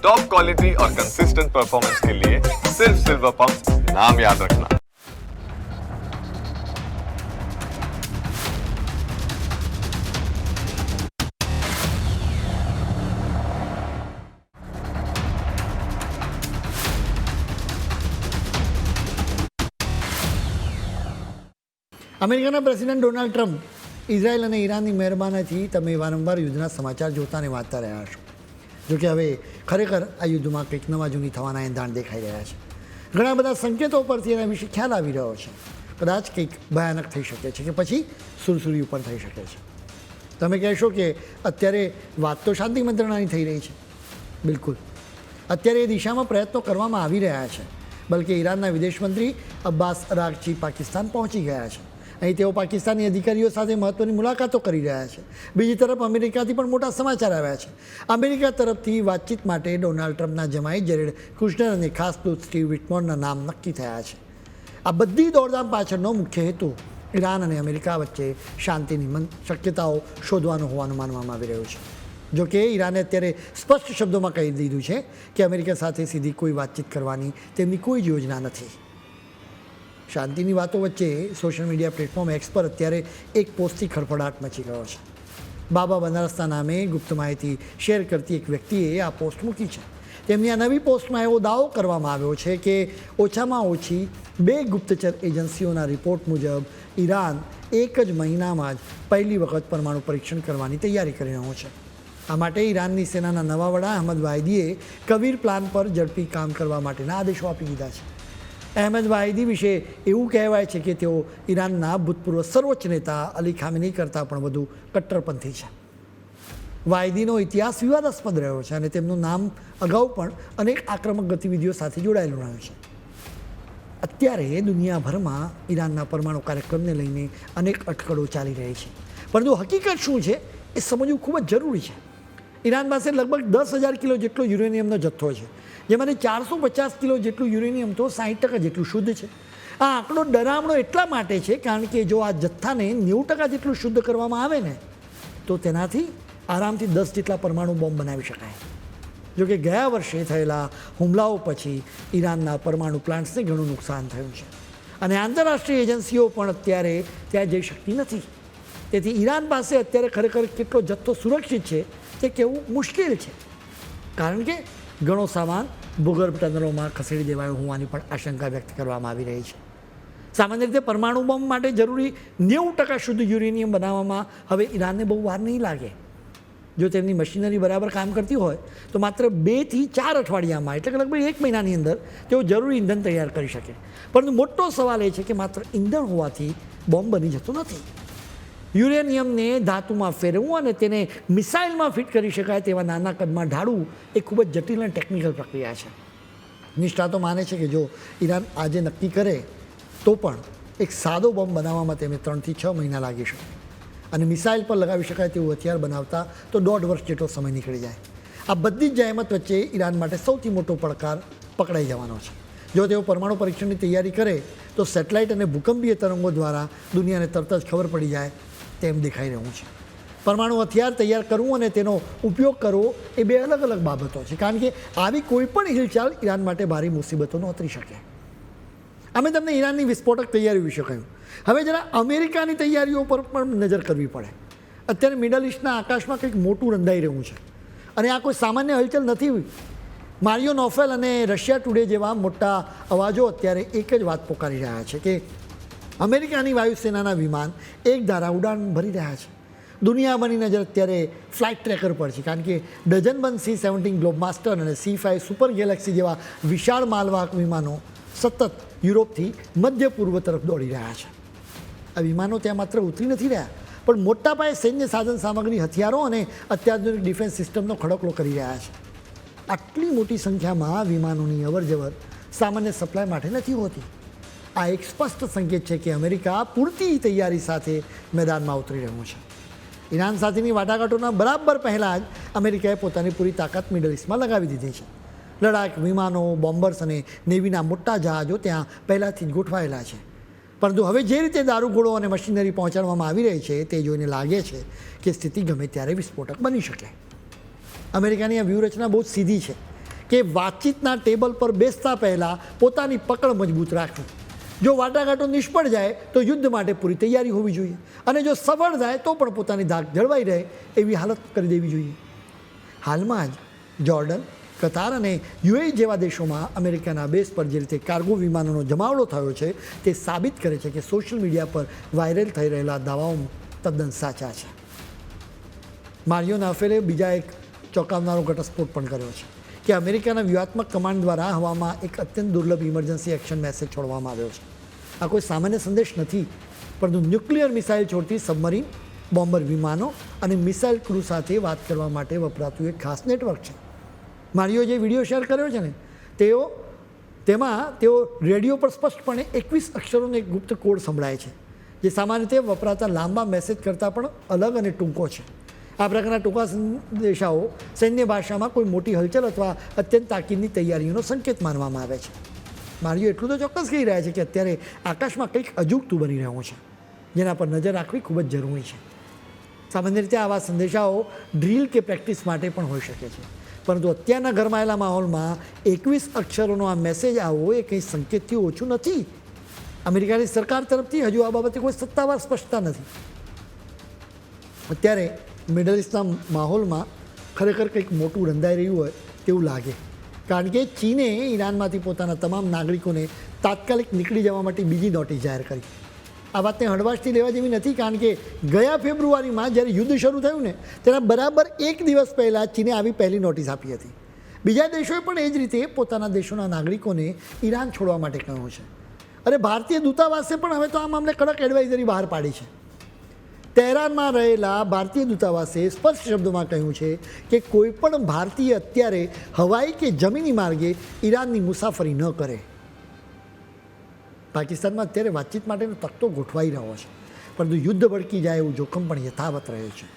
Top quality और consistent performance के लिए सिर्फ सिल्वर पंप नाम याद रखना। અમેરિકાના પ્રેસિડેન્ટ ડોનાલ્ડ ટ્રમ્પ ઇઝરાયલ અને ઈરાનની મહેરબાનીથી તમે વારંવાર યુદ્ધના સમાચાર જોતા અને વાંચતા રહ્યા છો. જોકે હવે ખરેખર આ યુદ્ધમાં કંઈક નવા જૂની થવાના એંધાણ દેખાઈ રહ્યા છે. ઘણા બધા સંકેતો પરથી એના વિશે ખ્યાલ આવી રહ્યો છે. કદાચ કંઈક ભયાનક થઈ શકે છે કે પછી સુરસુરી ઉપર થઈ શકે છે. તમે કહેશો કે અત્યારે વાત તો શાંતિ મંત્રણાની થઈ રહી છે. બિલકુલ, અત્યારે એ દિશામાં પ્રયત્નો કરવામાં આવી રહ્યા છે. બલકે ઈરાનના વિદેશ મંત્રી અબ્બાસ અરાગચી પાકિસ્તાન પહોંચી ગયા છે. અહીં તેઓ પાકિસ્તાની અધિકારીઓ સાથે મહત્ત્વની મુલાકાતો કરી રહ્યા છે. બીજી તરફ અમેરિકાથી પણ મોટા સમાચાર આવ્યા છે. અમેરિકા તરફથી વાતચીત માટે ડોનાલ્ડ ટ્રમ્પના જમાઈ જેરેડ કુશનર અને ખાસ દૂત સ્ટીવ વિટમોરના નામ નક્કી થયા છે. આ બધી દોડધામ પાછળનો મુખ્ય હેતુ ઈરાન અને અમેરિકા વચ્ચે શાંતિની શક્યતાઓ શોધવાનો હોવાનું માનવામાં આવી રહ્યું છે. જોકે ઈરાને અત્યારે સ્પષ્ટ શબ્દોમાં કહી દીધું છે કે અમેરિકા સાથે સીધી કોઈ વાતચીત કરવાની તેમની કોઈ જ યોજના નથી. શાંતિની વાતો વચ્ચે સોશિયલ મીડિયા પ્લેટફોર્મ એક્સ પર અત્યારે એક પોસ્ટથી ખળભળાટ મચી ગયો છે. બાબા બનારસના નામે ગુપ્ત માહિતી શેર કરતી એક વ્યક્તિએ આ પોસ્ટ મૂકી છે. તેમની આ નવી પોસ્ટમાં એવો દાવો કરવામાં આવ્યો છે કે ઓછામાં ઓછી 2 ગુપ્તચર એજન્સીઓના રિપોર્ટ મુજબ ઈરાન એક જ મહિનામાં જ પહેલી વખત પરમાણુ પરીક્ષણ કરવાની તૈયારી કરી રહ્યો છે. આ માટે ઈરાનની સેનાના નવા વડા અહમદ વાહિદીએ કબીર પ્લાન પર ઝડપી કામ કરવા માટેના આદેશો આપી દીધા છે. અહેમદ વાહિદી વિશે એવું કહેવાય છે કે તેઓ ઈરાનના ભૂતપૂર્વ સર્વોચ્ચ નેતા અલી ખામેની કરતાં પણ વધુ કટ્ટરપંથી છે. વાહિદીનો ઇતિહાસ વિવાદાસ્પદ રહ્યો છે અને તેમનું નામ અગાઉ પણ અનેક આક્રમક ગતિવિધિઓ સાથે જોડાયેલું રહ્યું છે. અત્યારે દુનિયાભરમાં ઈરાનના પરમાણુ કાર્યક્રમને લઈને અનેક અટકળો ચાલી રહી છે. પરંતુ હકીકત શું છે એ સમજવું ખૂબ જ જરૂરી છે. ઈરાન પાસે લગભગ 10,000 કિલો જેટલો યુરેનિયમનો જથ્થો છે, જેમાંથી 450 કિલો જેટલું યુરેનિયમ તો 60% જેટલું શુદ્ધ છે. આ આંકડો ડરામણો એટલા માટે છે કારણ કે જો આ જથ્થાને 90% જેટલું શુદ્ધ કરવામાં આવે ને તો તેનાથી આરામથી 10 જેટલા પરમાણુ બોમ્બ બનાવી શકાય. જોકે ગયા વર્ષે થયેલા હુમલાઓ પછી ઈરાનના પરમાણુ પ્લાન્ટ્સને ઘણું નુકસાન થયું છે અને આંતરરાષ્ટ્રીય એજન્સીઓ પણ અત્યારે ત્યાં જઈ શકતી નથી. તેથી ઈરાન પાસે અત્યારે ખરેખર કેટલો જથ્થો સુરક્ષિત છે તે કહેવું મુશ્કેલ છે, કારણ કે ઘણો સામાન ભૂગર્ભ ટનલોમાં ખસેડી દેવાયો હોવાની પણ આશંકા વ્યક્ત કરવામાં આવી રહી છે. સામાન્ય રીતે પરમાણુ બોમ્બ માટે જરૂરી 90% શુદ્ધ યુરેનિયમ બનાવવામાં હવે ઈરાનને બહુ વાર નહીં લાગે. જો તેમની મશીનરી બરાબર કામ કરતી હોય તો માત્ર 2 થી 4 અઠવાડિયામાં, એટલે કે લગભગ 1 મહિનાની અંદર તેઓ જરૂરી ઈંધણ તૈયાર કરી શકે. પરંતુ મોટો સવાલ એ છે કે માત્ર ઈંધણ હોવાથી બોમ્બ બની જતો નથી. યુરેનિયમને ધાતુમાં ફેરવવું અને તેને મિસાઇલમાં ફિટ કરી શકાય તેવા નાના કદમાં ઢાળવું એ ખૂબ જ જટિલ અને ટેકનિકલ પ્રક્રિયા છે. નિષ્ણાતો માને છે કે જો ઈરાન આજે નક્કી કરે તો પણ એક સાદો બોમ્બ બનાવવામાં તેમને 3 થી 6 મહિના લાગી શકે અને મિસાઇલ પર લગાવી શકાય તેવું હથિયાર બનાવતા તો 1.5 વર્ષ જેટલો સમય નીકળી જાય. આ બધી જ જહેમત વચ્ચે ઈરાન માટે સૌથી મોટો પડકાર પકડાઈ જવાનો છે. જો તેઓ પરમાણુ પરીક્ષણની તૈયારી કરે તો સેટેલાઇટ અને ભૂકંપીય તરંગો દ્વારા દુનિયાને તરત જ ખબર પડી જાય તેમ દેખાઈ રહ્યું છે. પરમાણુ હથિયાર તૈયાર કરવું અને તેનો ઉપયોગ કરવો એ 2 અલગ અલગ બાબતો છે, કારણ કે આવી કોઈ પણ હિલચાલ ઈરાન માટે ભારે મુસીબતો નોતરી શકે. અમે તમને ઈરાનની વિસ્ફોટક તૈયારીઓ વિશે કહ્યું. હવે જરા અમેરિકાની તૈયારીઓ પર પણ નજર કરવી પડે. અત્યારે મિડલ ઇસ્ટના આકાશમાં કંઈક મોટું રંધાઈ રહ્યું છે અને આ કોઈ સામાન્ય હલચલ નથી. મારિયો નોફેલ અને રશિયા ટુડે જેવા મોટા અવાજો અત્યારે એક જ વાત પોકારી રહ્યા છે કે અમેરિકાની વાયુસેનાના વિમાન એક ધારા ઉડાન ભરી રહ્યા છે. દુનિયાભરની નજર અત્યારે ફ્લાઇટ ટ્રેકર પર છે, કારણ કે ડઝનબંધ C-17 ગ્લોબમાસ્ટર અને C-5 સુપર ગેલેક્સી જેવા વિશાળ માલવાહક વિમાનો સતત યુરોપથી મધ્ય પૂર્વ તરફ દોડી રહ્યા છે. આ વિમાનો ત્યાં માત્ર ઉતરી નથી રહ્યા, પણ મોટા પાયે સૈન્ય સાધન સામગ્રી, હથિયારો અને અત્યાધુનિક ડિફેન્સ સિસ્ટમનો ખડકલો કરી રહ્યા છે. આટલી મોટી સંખ્યામાં વિમાનોની અવરજવર સામાન્ય સપ્લાય માટે નથી હોતી. આ એક સ્પષ્ટ સંકેત છે કે અમેરિકા પૂરતી તૈયારી સાથે મેદાનમાં ઉતરી રહ્યું છે. ઈરાન સાથેની વાટાઘાટોના બરાબર પહેલાં જ અમેરિકાએ પોતાની પૂરી તાકાત મિડલ ઇસ્ટમાં લગાવી દીધી છે. લડાયક વિમાનો, બોમ્બર્સ અને નેવીના મોટા જહાજો ત્યાં પહેલાંથી જ ગોઠવાયેલા છે. પરંતુ હવે જે રીતે દારૂગોળો અને મશીનરી પહોંચાડવામાં આવી રહી છે તે જોઈને લાગે છે કે સ્થિતિ ગમે ત્યારે વિસ્ફોટક બની શકે. અમેરિકાની આ વ્યૂહરચના બહુ જ સીધી છે. કે વાતચીતના ટેબલ પર બેસતા પહેલાં પોતાની પકડ મજબૂત રાખવી. જો વાટાઘાટો નિષ્ફળ જાય તો યુદ્ધ માટે પૂરી તૈયારી હોવી જોઈએ, અને જો સફળ થાય તો પણ પોતાની ધાક જળવાઈ રહે એવી હાલત કરી દેવી જોઈએ. હાલમાં જ જોર્ડન, કતાર અને યુએઈ જેવા દેશોમાં અમેરિકાના બેઝ પર જે રીતે કાર્ગો વિમાનોનો જમાવડો થયો છે તે સાબિત કરે છે કે સોશિયલ મીડિયા પર વાયરલ થઈ રહેલા દાવાઓ તદ્દન સાચા છે. મારિયો નાફેલે બીજા એક ચોંકાવનારો ઘટસ્ફોટ પણ કર્યો છે કે અમેરિકાના વ્યૂહાત્મક કમાન્ડ દ્વારા હવામાં એક અત્યંત દુર્લભ ઇમરજન્સી એક્શન મેસેજ છોડવામાં આવ્યો છે. આ કોઈ સામાન્ય સંદેશ નથી, પરંતુ ન્યુક્લિયર મિસાઇલ છોડતી સબમરીન, બોમ્બર વિમાનો અને મિસાઇલ ક્રૂ સાથે વાત કરવા માટે વપરાતું એક ખાસ નેટવર્ક છે. મારિયો જે વિડીયો શેર કર્યો છે ને તેમાં તેઓ રેડિયો પર સ્પષ્ટપણે 21 અક્ષરોનો એક ગુપ્ત કોડ સંભળાય છે, જે સામાન્ય રીતે વપરાતા લાંબા મેસેજ કરતાં પણ અલગ અને ટૂંકો છે. આ પ્રકારના ટૂંકા સંદેશાઓ સૈન્ય ભાષામાં કોઈ મોટી હલચલ અથવા અત્યંત તાકીદની તૈયારીઓનો સંકેત માનવામાં આવે છે. મારિયો એટલું તો ચોક્કસ કહી રહ્યા છે કે અત્યારે આકાશમાં કંઈક અજુગતું બની રહ્યું છે, જેના પર નજર રાખવી ખૂબ જ જરૂરી છે. સામાન્ય રીતે આવા સંદેશાઓ ડ્રીલ કે પ્રેક્ટિસ માટે પણ હોઈ શકે છે, પરંતુ અત્યારના ગરમાયેલા માહોલમાં 21 અક્ષરોનો આ મેસેજ આવવો એ કંઈ સંકેતથી ઓછું નથી. અમેરિકાની સરકાર તરફથી હજુ આ બાબતે કોઈ સત્તાવાર સ્પષ્ટતા નથી. અત્યારે મિડલ ઇસ્ટના માહોલમાં ખરેખર કંઈક મોટું રંધાઈ રહ્યું હોય તેવું લાગે, કારણ કે ચીને ઈરાનમાંથી પોતાના તમામ નાગરિકોને તાત્કાલિક નીકળી જવા માટે બીજી નોટિસ જાહેર કરી. આ વાતને હળવાશથી લેવા જેવી નથી, કારણ કે ગયા ફેબ્રુઆરીમાં જ્યારે યુદ્ધ શરૂ થયું ને તેના બરાબર 1 દિવસ પહેલાં ચીને આવી પહેલી નોટિસ આપી હતી. બીજા દેશોએ પણ એ જ રીતે પોતાના દેશોના નાગરિકોને ઈરાન છોડવા માટે કહ્યું છે. અને ભારતીય દૂતાવાસે પણ હવે તો આ મામલે કડક એડવાઇઝરી બહાર પાડી છે. તહેરાનમાં રહેલા ભારતીય દૂતાવાસે સ્પષ્ટ શબ્દોમાં કહ્યું છે કે કોઈ પણ ભારતીય અત્યારે હવાઈ કે જમીની માર્ગે ઈરાનની મુસાફરી ન કરે. પાકિસ્તાનમાં અત્યારે વાતચીત માટેનો તખ્તો ગોઠવાઈ રહ્યો છે, પરંતુ યુદ્ધ ભડકી જાય એવું જોખમ પણ યથાવત રહે છે.